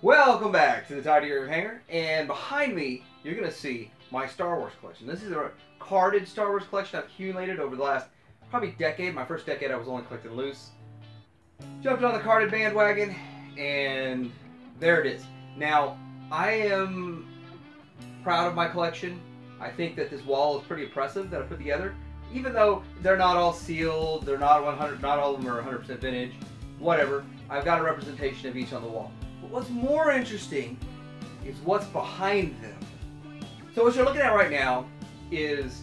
Welcome back to the Tidy Hangar, and behind me you're going to see my Star Wars collection. This is a carded Star Wars collection I've accumulated over the last probably decade. My first decade I was only collecting loose. Jumped on the carded bandwagon, and there it is. Now, I am proud of my collection. I think that this wall is pretty impressive that I put together. Even though they're not all sealed, they're not 100, not all of them are 100% vintage, whatever. I've got a representation of each on the wall. But what's more interesting is what's behind them. So what you're looking at right now is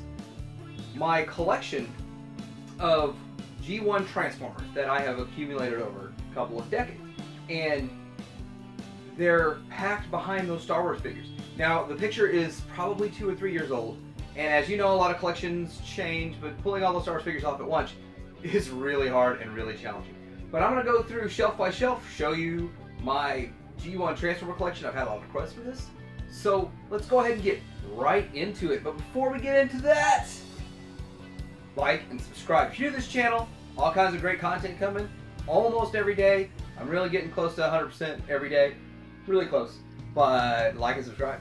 my collection of G1 Transformers that I have accumulated over a couple of decades. And they're packed behind those Star Wars figures. Now, the picture is probably 2 or 3 years old, and as you know, a lot of collections change, but pulling all those Star Wars figures off at once is really hard and really challenging. But I'm going to go through shelf by shelf, show you my G1 Transformer collection. I've had a lot of requests for this, so let's go ahead and get right into it. But before we get into that, like and subscribe. If you're new to this channel, all kinds of great content coming almost every day. I'm really getting close to 100% every day. Really close. But like and subscribe.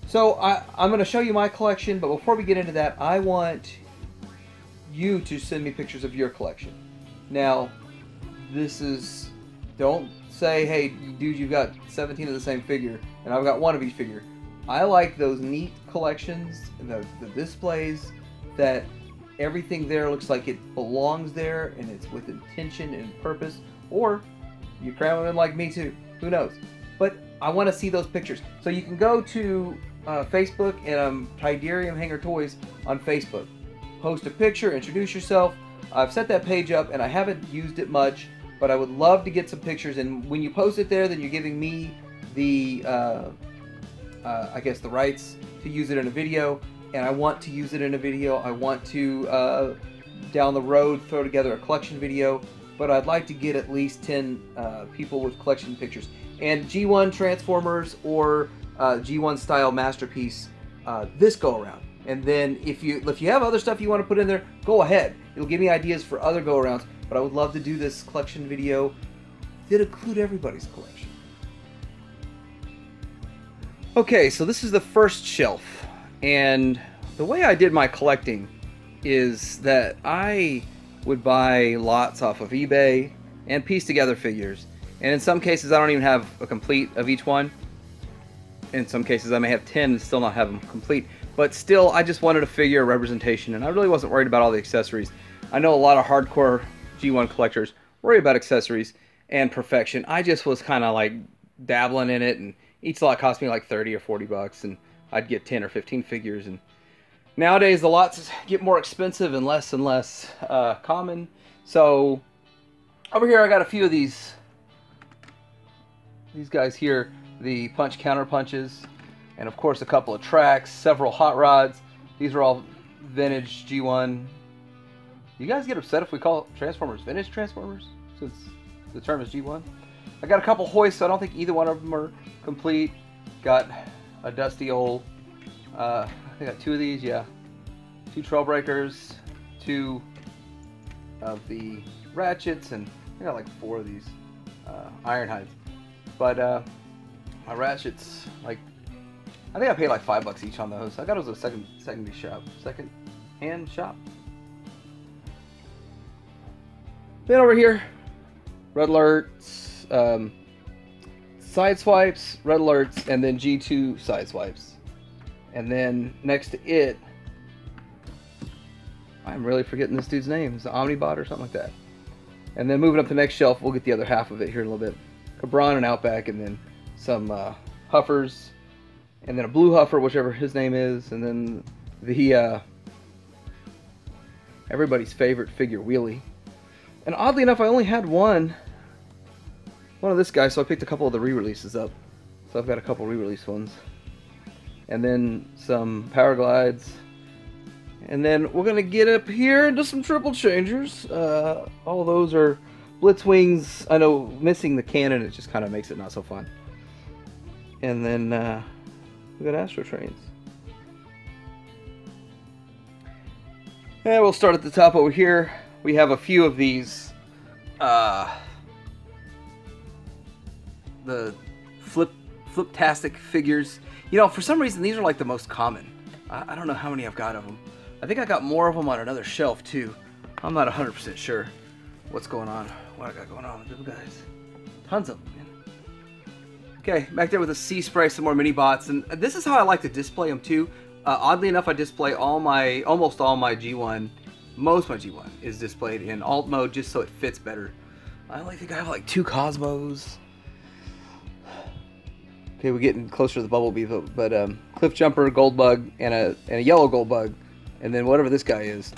So I'm going to show you my collection, but before we get into that, I want you to send me pictures of your collection. Now, this is, don't say, hey, dude, you've got 17 of the same figure, and I've got one of each figure. I like those neat collections, the displays, that everything there looks like it belongs there, and it's with intention and purpose. Or you cram them in like me too, who knows? But I want to see those pictures. So you can go to Facebook, and Tidarium Hangar Toys on Facebook. Post a picture, introduce yourself. I've set that page up, and I haven't used it much, but I would love to get some pictures. And when you post it there, then you're giving me the, I guess, the rights to use it in a video. And I want to use it in a video. I want to, down the road, throw together a collection video. But I'd like to get at least 10 people with collection pictures. And G1 Transformers or G1 style masterpiece this go around. And then if you have other stuff you want to put in there, go ahead. It'll give me ideas for other go arounds. But I would love to do this collection video that include everybody's collection. Okay, so this is the first shelf. And the way I did my collecting is that I would buy lots off of eBay and piece together figures. And in some cases, I don't even have a complete of each one. In some cases, I may have 10 and still not have them complete. But still, I just wanted a figure representation, and I really wasn't worried about all the accessories. I know a lot of hardcore G1 collectors worry about accessories and perfection. I just was kind of like dabbling in it, and each lot cost me like 30 or 40 bucks, and I'd get 10 or 15 figures. And nowadays, the lots get more expensive and less common. So over here, I got a few of these guys here, the punch counter punches, and of course a couple of tracks, several hot rods. These are all vintage G1. You guys get upset if we call Transformers vintage Transformers, since the term is G1? I got a couple hoists, so I don't think either one of them are complete. Got a dusty old, I got 2 of these, yeah. 2 Trailbreakers, 2 of the ratchets, and I got like 4 of these Ironhides. But my ratchets, like, I think I paid like $5 each on those. I got those at a second-hand shop. Then over here, red alerts, side swipes, red alerts, and then G2 side swipes. And then next to it, I'm really forgetting this dude's name. It's an Omnibot or something like that. And then moving up to the next shelf, we'll get the other half of it here in a little bit. Cabron and Outback, and then some Huffers, and then a blue Huffer, whichever his name is, and then the everybody's favorite figure, Wheelie. And oddly enough, I only had one of this guy, so I picked a couple of the re-releases up. So I've got a couple re-release ones. And then some Power Glides. And then we're going to get up here into some triple changers. All those are Blitzwings. I know missing the cannon, it just kind of makes it not so fun. And then we got Astro Trains. And we'll start at the top over here we have a few of these, the Flip-tastic figures. You know, for some reason, these are like the most common. I don't know how many I've got of them. I think I got more of them on another shelf, too. I'm not 100% sure what's going on, what I got going on with them guys. Tons of them, man. Okay, back there with a sea spray, some more mini bots, and this is how I like to display them too. Oddly enough, I display almost all my G1, most of my G1 is displayed in alt mode just so it fits better. I only think I have like 2 Cosmos. Okay, we're getting closer to the Bumblebee, but Cliff Jumper, Gold Bug, and a yellow Gold Bug, and then whatever this guy is,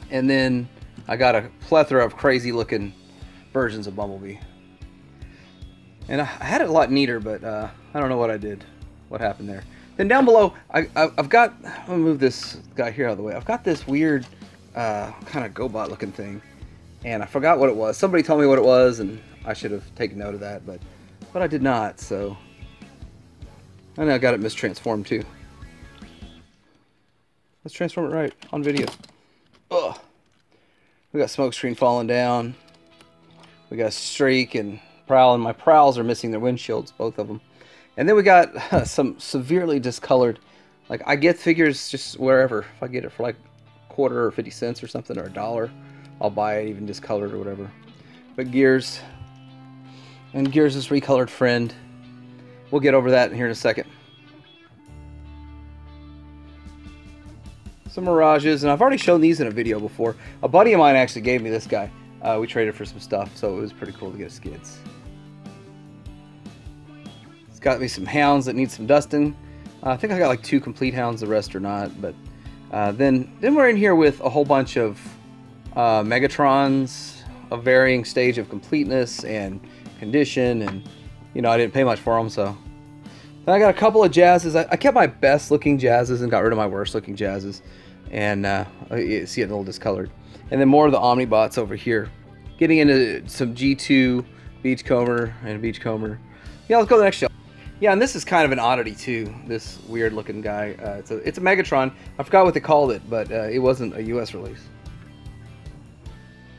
and then I got a plethora of crazy looking versions of Bumblebee. And I had it a lot neater, but I don't know what I did. What happened there. Then down below, I've got... I'm going to move this guy here out of the way. I've got this weird kind of Gobot looking thing. And I forgot what it was. Somebody told me what it was, and I should have taken note of that. But I did not, so... I know I got it mistransformed, too. Let's transform it right on video. Ugh. We got smoke screen falling down. We got Streak and... Prowl, and my Prowls are missing their windshields, both of them. And then we got some severely discolored, like I get figures just wherever. If I get it for like a quarter or 50 cents or something, or $1, I'll buy it even discolored or whatever. But Gears, and Gears' recolored friend, we'll get over that here in a second. Some Mirages, and I've already shown these in a video before. A buddy of mine actually gave me this guy. We traded for some stuff, so it was pretty cool to get skids. It's got me some hounds that need some dusting. I think I got like 2 complete hounds, the rest are not. But then we're in here with a whole bunch of Megatrons of varying stage of completeness and condition, and you know I didn't pay much for them. So then I got a couple of Jazzes. I kept my best looking Jazzes and got rid of my worst looking Jazzes, and you see it a little discolored. And then more of the Omnibots over here. Getting into some G2 Beachcomber and Beachcomber. Yeah, let's go to the next shelf. Yeah, and this is kind of an oddity too, this weird looking guy. It's a Megatron. I forgot what they called it, but it wasn't a US release.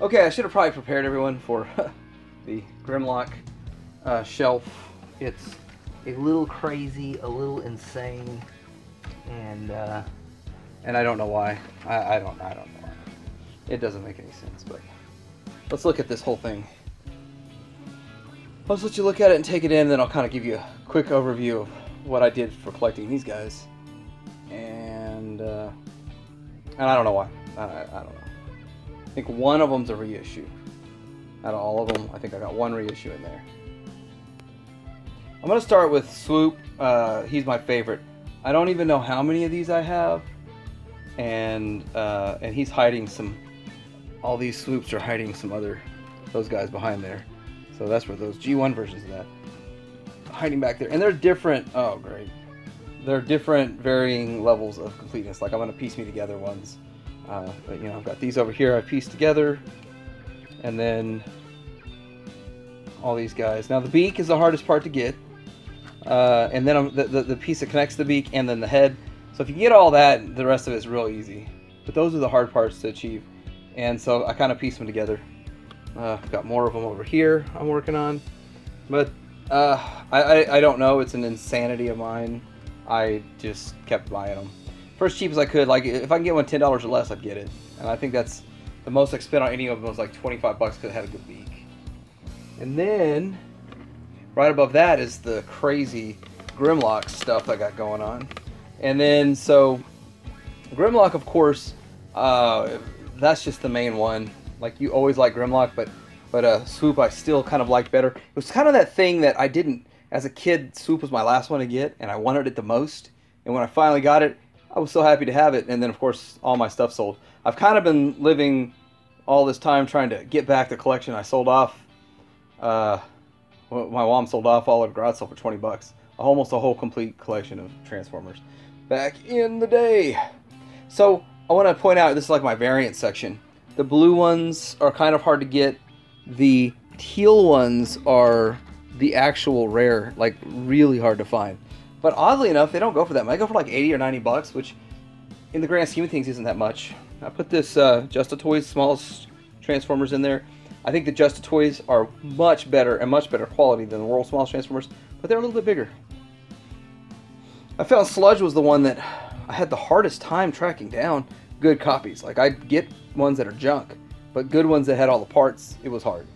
Okay, I should have probably prepared everyone for the Grimlock shelf. It's a little crazy, a little insane, and I don't know why. I don't know why. It doesn't make any sense, but let's look at this whole thing. Let's let you look at it and take it in, and then I'll kind of give you a quick overview of what I did for collecting these guys. And I don't know why. I don't know. I think one of them's a reissue. Out of all of them, I think I got 1 reissue in there. I'm going to start with Swoop. He's my favorite. I don't even know how many of these I have. And he's hiding some... All these Swoops are hiding some other... Those guys behind there. So that's where those G1 versions of that hiding back there. And they're different. Oh, great. They're different varying levels of completeness. Like I'm going to piece me together ones. But, you know, I've got these over here I pieced together. And then all these guys. Now the beak is the hardest part to get. And then the piece that connects the beak and then the head. So if you get all that, the rest of it is real easy. But those are the hard parts to achieve. And so I kind of pieced them together. I've got more of them over here I'm working on. But I don't know. It's an insanity of mine. I just kept buying them. For as cheap as I could. Like if I can get one $10 or less, I'd get it. And I think that's the most I spent on any of them was like 25 bucks because it had a good beak. And then right above that is the crazy Grimlock stuff I got going on. And then so Grimlock, of course, that's just the main one. Like you always like Grimlock, but Swoop I still kind of liked better. It was kind of that thing that I didn't, as a kid, Swoop was my last one to get, and I wanted it the most. And when I finally got it, I was so happy to have it. And then of course all my stuff sold. I've kind of been living all this time trying to get back the collection I sold off. My mom sold off all of garage sale for 20 bucks. Almost a whole complete collection of Transformers back in the day. So I want to point out, this is like my variant section. The blue ones are kind of hard to get. The teal ones are the actual rare, like really hard to find. But oddly enough, they don't go for that much. They go for like 80 or 90 bucks, which in the grand scheme of things isn't that much. I put this Just a Toys smallest Transformers in there. I think the Just Toys are much better and much better quality than the World's Smallest Transformers, but they're a little bit bigger. I found Sludge was the one that I had the hardest time tracking down good copies. Like, I'd get ones that are junk, but good ones that had all the parts, it was hard.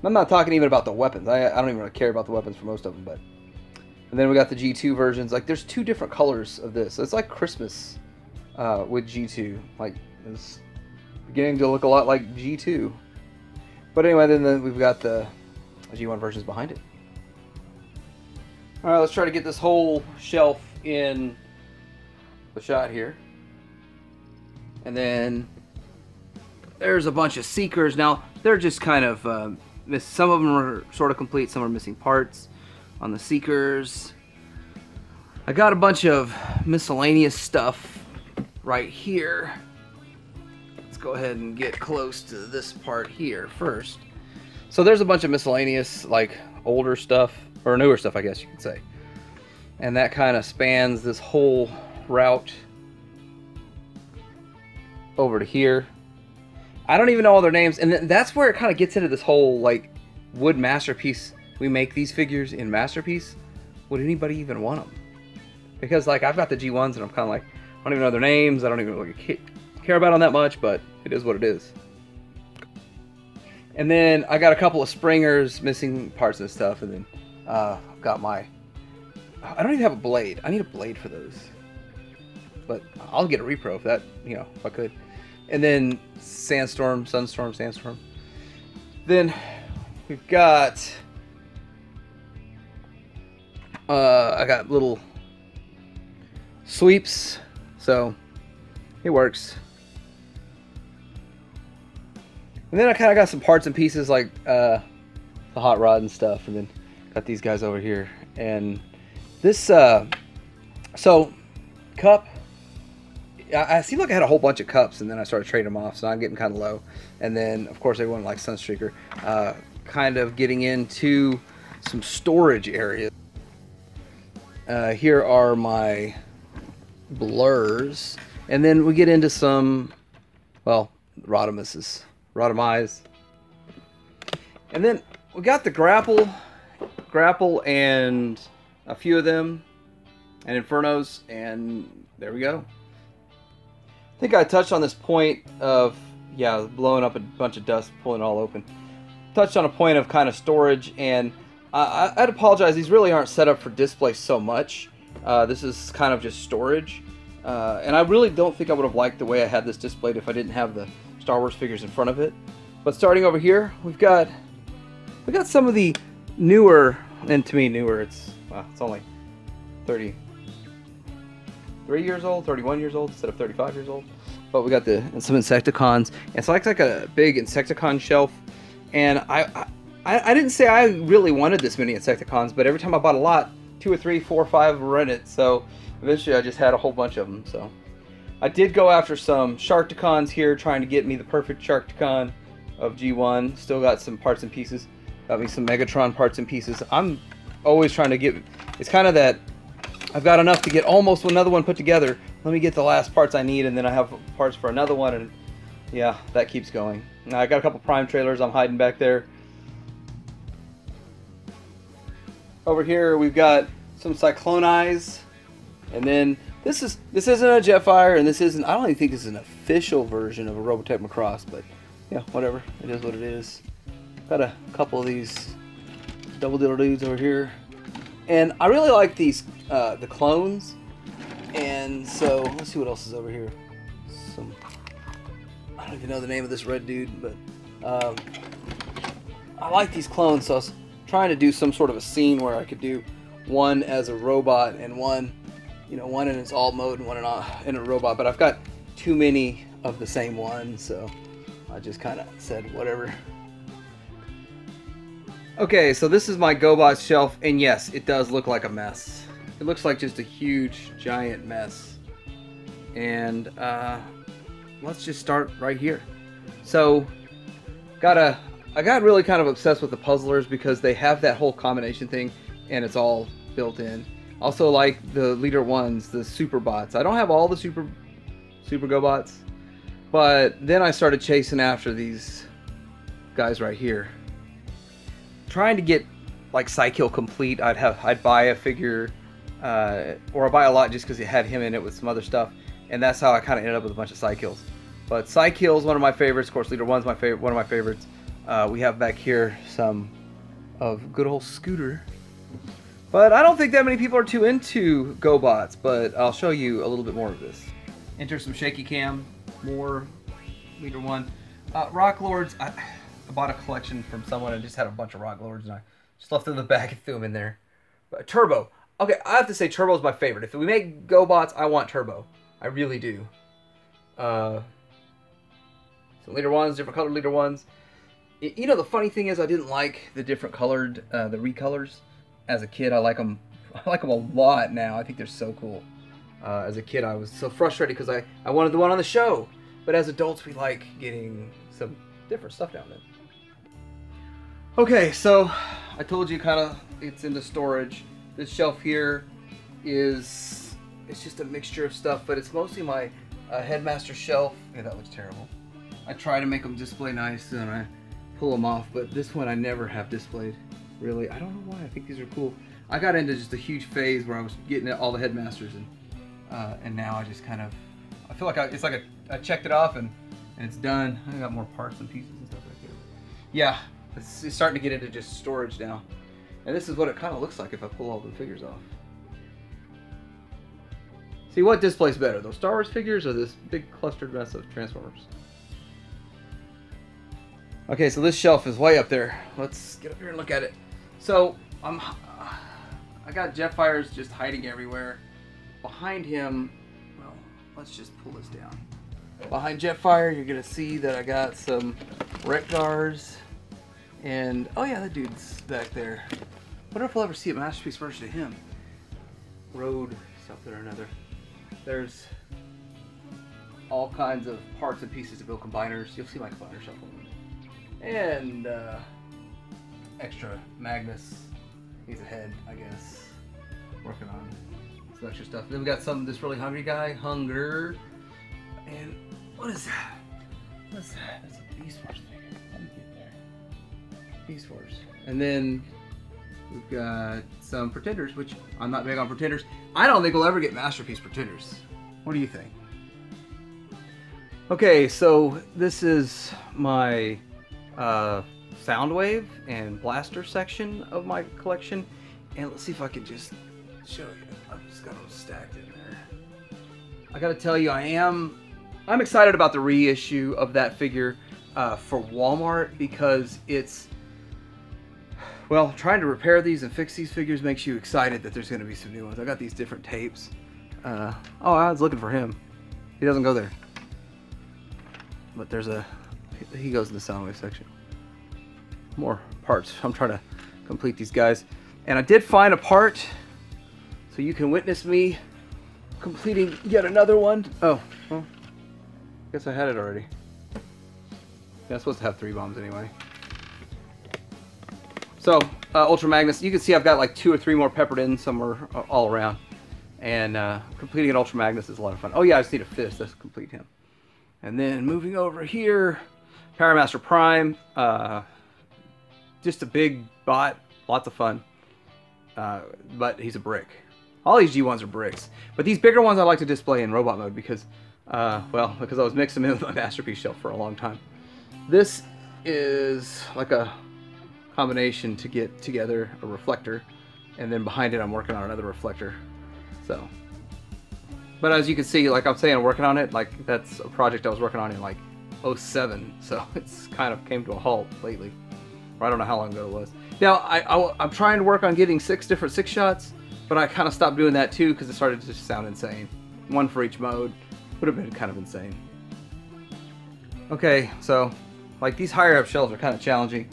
I'm not talking even about the weapons. I don't even really care about the weapons for most of them, but... And then we got the G2 versions. Like, there's 2 different colors of this. It's like Christmas with G2. Like, it's beginning to look a lot like G2. But anyway, then we've got the G1 versions behind it. Alright, let's try to get this whole shelf in the shot here. And then there's a bunch of Seekers. Now, they're just kind of, some of them are sort of complete, some are missing parts on the Seekers. I got a bunch of miscellaneous stuff right here. Let's go ahead and get close to this part here first. So there's a bunch of miscellaneous, like, older stuff, or newer stuff, I guess you could say. And that kind of spans this whole route over to here. I don't even know all their names, and that's where it kind of gets into this whole, like, would Masterpiece, we make these figures in Masterpiece? Would anybody even want them? Because, like, I've got the G1s, and I'm kind of like, I don't even know their names, I don't even really care about them that much, but it is what it is. And then I got a couple of Springers, missing parts and stuff, and then got my... I don't even have a blade. I need a blade for those. But I'll get a repro if that, you know, if I could. And then Sandstorm, Sunstorm, Sandstorm. Then we've got... I got little sweeps, so it works. And then I kind of got some parts and pieces like the hot rod and stuff, and then got these guys over here. And this, so cup, I seemed like I had a whole bunch of cups, and then I started trading them off, so I'm getting kind of low. And then, of course, everyone likes Sunstreaker. Kind of getting into some storage areas. Here are my blurs, and then we get into some, well, Rodimuses. Rotomized. And then we got the grapple and a few of them, and Infernos, and there we go. I think I touched on this point of, yeah, blowing up a bunch of dust, pulling it all open. Touched on a point of kind of storage, and I'd apologize, these really aren't set up for display so much. This is kind of just storage. And I really don't think I would have liked the way I had this displayed if I didn't have the Star Wars figures in front of it. But starting over here, we got some of the newer, and to me newer, it's only 33 years old, 31 years old instead of 35 years old. But we got some Insecticons, and so it's like a big Insecticon shelf. And I didn't say I really wanted this many Insecticons, but every time I bought a lot, 2 or 3, 4 or 5 were in it. So eventually I just had a whole bunch of them. So I did go after some Sharkticons here, trying to get me the perfect Sharkticon of G1. Still got some parts and pieces. Got me some Megatron parts and pieces. I'm always trying to get... It's kind of that... I've got enough to get almost another one put together. Let me get the last parts I need, and then I have parts for another one, and yeah, that keeps going. Now I got a couple Prime trailers I'm hiding back there. Over here we've got some Cyclone Eyes, and then this isn't a Jetfire, and this isn't, I don't even think this is an official version of a Robotech Macross, but yeah, whatever, it is what it is. Got a couple of these double diddle dudes over here, and I really like these the clones. And so let's see what else is over here. I don't even know the name of this red dude, but I like these clones, so I was trying to do some sort of a scene where I could do one as a robot and one in its alt mode and one in a robot, but I've got too many of the same one, so I just kind of said whatever. Okay, so this is my Gobot Shelf, and yes, it does look like a mess. It looks like just a huge, giant mess. And let's just start right here. So, I got really kind of obsessed with the puzzlers because they have that whole combination thing, and it's all built in. Also, like the leader ones, the super bots. I don't have all the super Gobots, but then I started chasing after these guys right here. Trying to get like Psykill complete, I'd buy a figure, or I'd buy a lot just because it had him in it with some other stuff, and that's how I kind of ended up with a bunch of Psykills. But Psykill is one of my favorites. Of course, Leader 1's my favorite, one of my favorites. We have back here some of good old Scooter. But I don't think that many people are too into GoBots, but I'll show you a little bit more of this. Enter some shaky cam, more Leader 1. Rock Lords, I bought a collection from someone and just had a bunch of Rock Lords, and I just left them in the bag and threw them in there. But Turbo. Okay, I have to say Turbo's my favorite. If we make GoBots, I want Turbo. I really do. So Leader 1s, different colored Leader 1s. You know, the funny thing is I didn't like the different colored, the recolors. As a kid, I like them a lot now. I think they're so cool. As a kid, I was so frustrated because I wanted the one on the show. But as adults, we like getting some different stuff down there. Okay, so I told you kind of it's into storage. This shelf here it's just a mixture of stuff, but it's mostly my Headmaster shelf. Yeah, that looks terrible. I try to make them display nice and I pull them off, but this one I never have displayed. Really, I don't know why. I think these are cool. I got into just a huge phase where I was getting all the Headmasters, and now I just kind of, I feel like it's like I checked it off and it's done. I got more parts and pieces and stuff right there. Yeah, it's starting to get into just storage now. And this is what it kind of looks like if I pull all the figures off. See, what displays better, those Star Wars figures or this big clustered mess of Transformers? Okay, so this shelf is way up there. Let's get up here and look at it. So, I got Jetfire's just hiding everywhere. Behind him, well, let's just pull this down. Behind Jetfire, you're gonna see that I got some Rekdars. And, oh yeah, that dude's back there. I wonder if we'll ever see a Masterpiece version of him. Road, something or another. There's all kinds of parts and pieces to build combiners. You'll see my combiner shelf on them. And extra Magnus. He's ahead, I guess. Working on some extra stuff. Then we got this really hungry guy, Hunger. And what is that? What's that? That's a Beast Wars figure. Let me get there. Beast Wars. And then we've got some Pretenders, which I'm not big on Pretenders. I don't think we'll ever get Masterpiece Pretenders. What do you think? Okay, so this is my Soundwave and Blaster section of my collection, and let's see if I can just show you. I've just got them stacked in there. I gotta tell you, I'm excited about the reissue of that figure for Walmart because it's, well, trying to repair these and fix these figures makes you excited that there's gonna be some new ones. I got these different tapes. Oh, I was looking for him. He doesn't go there. But he goes in the Soundwave section. More parts. I'm trying to complete these guys. And I did find a part, so you can witness me completing yet another one. Oh, well, guess I had it already. Yeah, I'm supposed to have 3 bombs anyway. So, Ultra Magnus, you can see I've got like 2 or 3 more peppered in somewhere all around. And completing an Ultra Magnus is a lot of fun. Oh yeah, I just need a fist. Let's complete him. And then moving over here, Powermaster Prime. Just a big bot, lots of fun. But he's a brick. All these G1s are bricks. But these bigger ones I like to display in robot mode because, well, because I was mixing them in with my Masterpiece shelf for a long time. This is like a combination to get together a reflector. And then behind it I'm working on another reflector. So. But as you can see, like I'm saying, I'm working on it. Like that's a project I was working on in like 07. So it's kind of came to a halt lately. Or I don't know how long ago it was. Now, I'm trying to work on getting 6 different 6-shots, but I kind of stopped doing that too because it started to just sound insane. 1 for each mode would have been kind of insane. Okay, so like these higher up shelves are kind of challenging.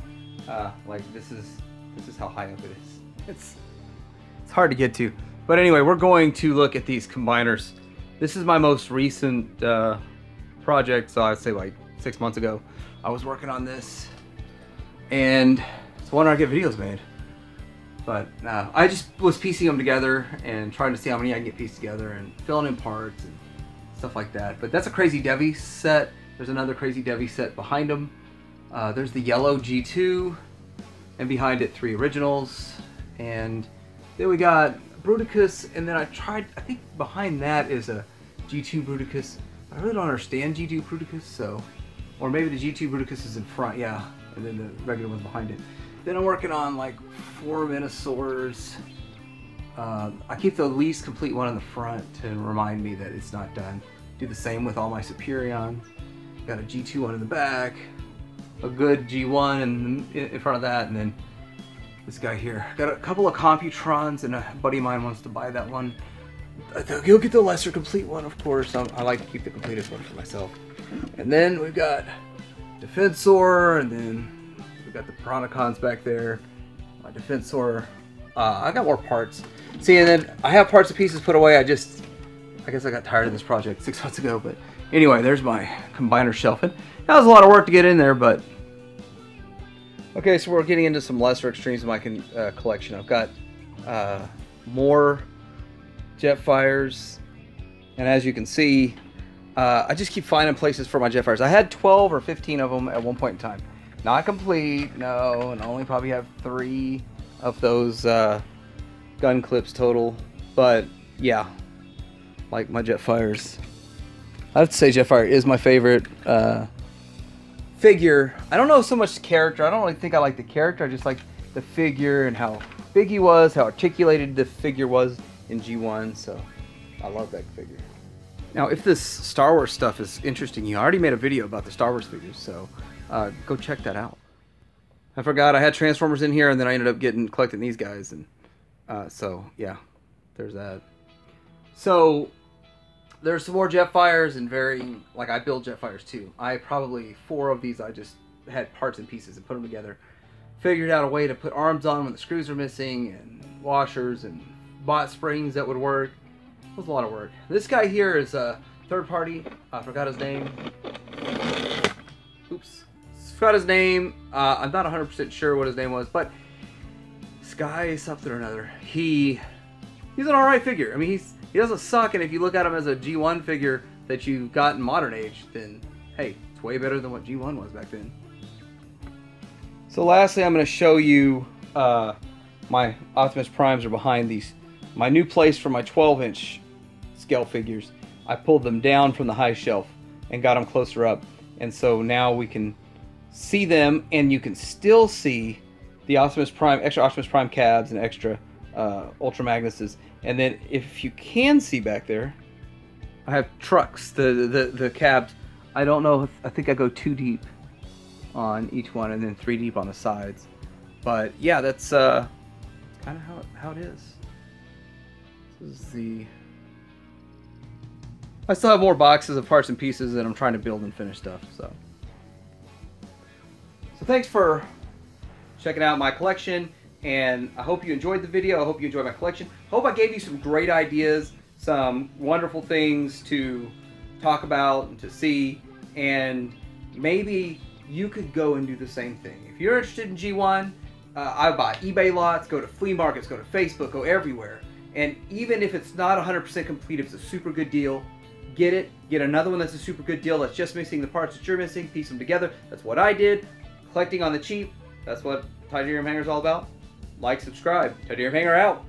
Like this is how high up it is. It's hard to get to. But anyway, we're going to look at these combiners. This is my most recent project, so I'd say like 6 months ago. I was working on this. And it's one I get videos made. But I just was piecing them together and trying to see how many I can get pieced together and filling in parts and stuff like that. But that's a Crazy Devi set. There's another Crazy Devi set behind them. There's the yellow G2, and behind it 3 originals, and then we got Bruticus, and then I think behind that is a G2 Bruticus. I really don't understand G2 Bruticus, so, or maybe the G2 Bruticus is in front, yeah, and then the regular one's behind it. Then I'm working on like 4 Minosaurs. I keep the least complete one in the front to remind me that it's not done. Do the same with all my Superion. Got a G2 one in the back, a good G1 in front of that, and then this guy here. Got a couple of Computrons, and a buddy of mine wants to buy that one. He'll get the lesser complete one, of course. I like to keep the completest one for myself. And then we've got Defensor, and then we've got the Piranacons back there. My Defensor. I got more parts. See, and then I have parts and pieces put away. I guess I got tired of this project 6 months ago, but anyway, there's my combiner shelf. And that was a lot of work to get in there, but okay, so we're getting into some lesser extremes of my collection. I've got more Jetfires, and as you can see, I just keep finding places for my Jetfires. I had 12 or 15 of them at one point in time. Not complete, no, and I only probably have 3 of those gun clips total, but yeah, like my Jetfires. I have to say Jetfire is my favorite figure. I don't know so much the character. I don't really think I like the character. I just like the figure and how big he was, how articulated the figure was in G1, so I love that figure. Now, if this Star Wars stuff is interesting you, I already made a video about the Star Wars figures, so go check that out. I forgot I had Transformers in here, and then I ended up collecting these guys, and so yeah, there's that. So there's some more Jetfires, and varying, like I build Jetfires too. I probably 4 of these I just had parts and pieces and put them together. Figured out a way to put arms on when the screws are missing, and washers, and bought springs that would work. It was a lot of work. This guy here is a third party. I forgot his name. Oops. Forgot his name. I'm not 100% sure what his name was, but Sky something or another. He's an alright figure. I mean, he doesn't suck, and if you look at him as a G1 figure that you got in modern age, then hey, it's way better than what G1 was back then. So lastly, I'm going to show you my Optimus Primes are behind these. My new place for my 12-inch scale figures. I pulled them down from the high shelf and got them closer up, and so now we can see them, and you can still see the Optimus Prime, extra Optimus Prime cabs and extra Ultra Magnuses. And then if you can see back there, I have trucks, the cabs. I don't know, I think I go 2 deep on each one and then 3 deep on the sides. But yeah, that's kind of how it is. This is the... I still have more boxes of parts and pieces that I'm trying to build and finish stuff, so thanks for checking out my collection, and I hope you enjoyed the video. I hope you enjoyed my collection. Hope I gave you some great ideas, some wonderful things to talk about and to see, and maybe you could go and do the same thing. If you're interested in G1, I buy eBay lots, go to flea markets, go to Facebook, go everywhere. And even if it's not 100% complete, if it's a super good deal, get it. Get another one that's a super good deal that's just missing the parts that you're missing, piece them together. That's what I did. Collecting on the cheap, that's what Titanium Hanger is all about. Like, subscribe. Titanium Hanger out.